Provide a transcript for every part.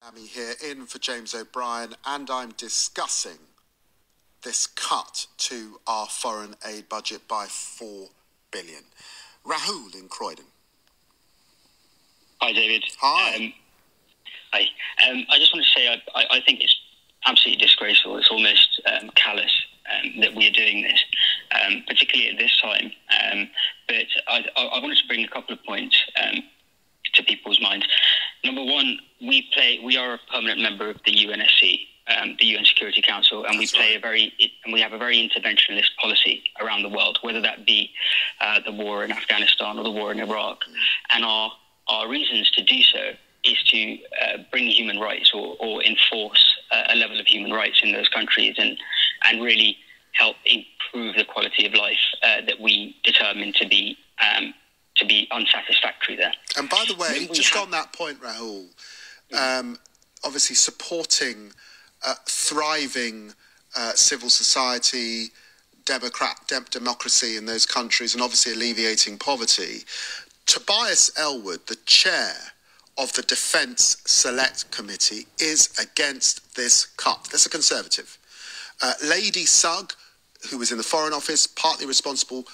Lammy here, in for James O'Brien, and I'm discussing this cut to our foreign aid budget by $4 billion. Rahul in Croydon. Hi, David. Hi. Hi. I just want to say I think it's absolutely disgraceful. It's almost callous that we are doing this, particularly at this time. But I wanted to bring a couple of points to people's minds. Number one, we are a permanent member of the UNSC, the UN Security Council, and we have a very interventionist policy around the world, whether that be the war in Afghanistan or the war in Iraq. And our reasons to do so is to bring human rights or enforce a level of human rights in those countries and really help improve the quality of life that we determine to be unsatisfactory there. And by the way, just on that point, Rahul, obviously supporting thriving civil society, democracy in those countries, and obviously alleviating poverty. Tobias Ellwood, the chair of the Defence Select Committee, is against this cut. That's a Conservative. Lady Sugg, who was in the Foreign Office, partly responsible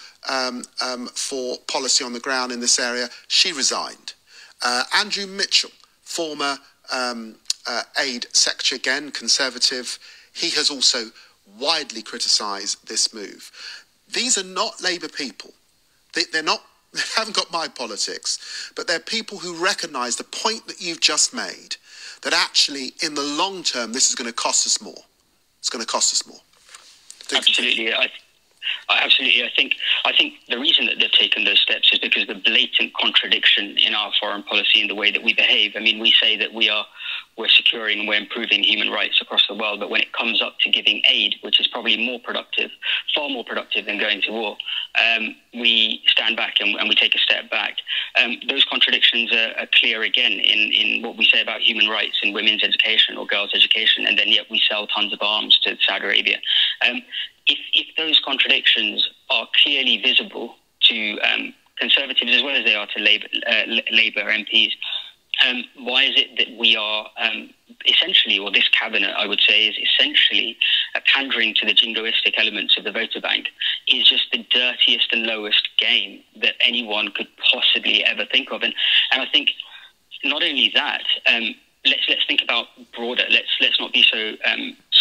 for policy on the ground in this area, she resigned. Andrew Mitchell, former Aid Secretary, again, Conservative, he has also widely criticised this move. These are not Labour people. They haven't got my politics, but they're people who recognise the point that you've just made, that actually, in the long term, this is going to cost us more. It's going to cost us more. Absolutely. Absolutely. I think the reason that they've taken those steps is because of the blatant contradiction in our foreign policy and the way that we behave. I mean, we say that we're securing and we're improving human rights across the world, but when it comes up to giving aid, which is probably more productive, far more productive than going to war, we stand back and we take a step back. Those contradictions are clear again in what we say about human rights and women's education or girls' education, and then yet we sell tons of arms to Saudi Arabia. If those contradictions are clearly visible to Conservatives as well as they are to Labour MPs, why is it that we are essentially, or this cabinet, I would say, is essentially pandering to the jingoistic elements of the voter bank, is just the dirtiest and lowest game that anyone could possibly ever think of. And I think not only that, let's think about broader. Let's not be so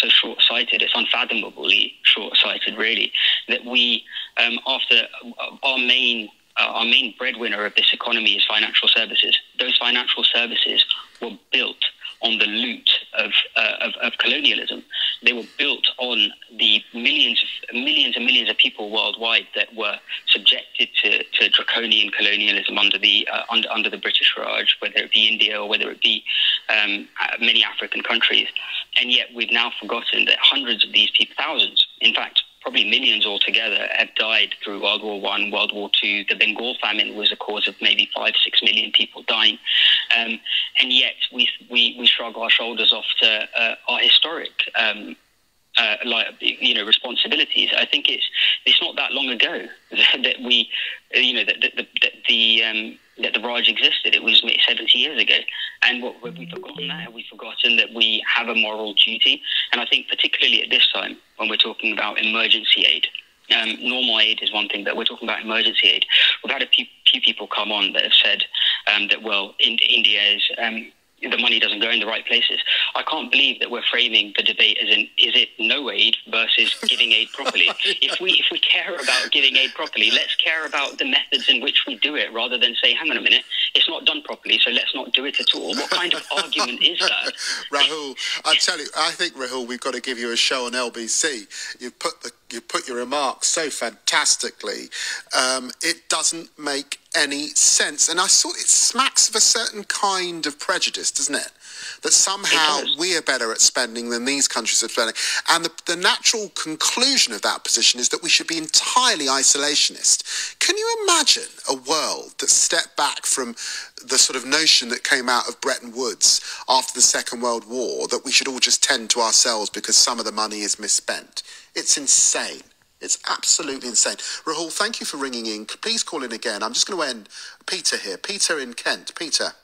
short-sighted. It's unfathomably short-sighted, really, that we, after our main breadwinner of this economy is financial services. Those financial services were built on the loot of colonialism. They were built on the millions and millions of people worldwide that were subjected to draconian colonialism under the British Raj, whether it be India or whether it be many African countries. And yet we've now forgotten that hundreds of these people, thousands, in fact, probably millions altogether, have died through World War I, World War II. The Bengal famine was a cause of maybe 5-6 million people dying. And yet we shrug our shoulders off to our historic responsibilities. I think it's not that long ago that we, that the Raj existed. It was 70 years ago. And what have we forgotten that? Have we forgotten that we have a moral duty? And I think particularly at this time, when we're talking about emergency aid, normal aid is one thing, but we're talking about emergency aid. We've had a few people come on that have said that, well, India is... the money doesn't go in the right places. I can't believe that we're framing the debate as in, is it no aid versus giving aid properly? If we care about giving aid properly, let's care about the methods in which we do it, rather than say, hang on a minute, it's not done properly, so let's not do it at all. What kind of argument is that? Rahul, I tell you, I think, Rahul, we've got to give you a show on LBC. You put your remarks so fantastically. It doesn't make any sense, and I thought it smacks of a certain kind of prejudice, doesn't it? That somehow we are better at spending than these countries are spending. And the natural conclusion of that position is that we should be entirely isolationist. Can you imagine a world that stepped back from the sort of notion that came out of Bretton Woods after the Second World War, that we should all just tend to ourselves because some of the money is misspent? It's insane. It's absolutely insane. Rahul, thank you for ringing in. Please call in again. I'm just going to end Peter here. Peter in Kent. Peter.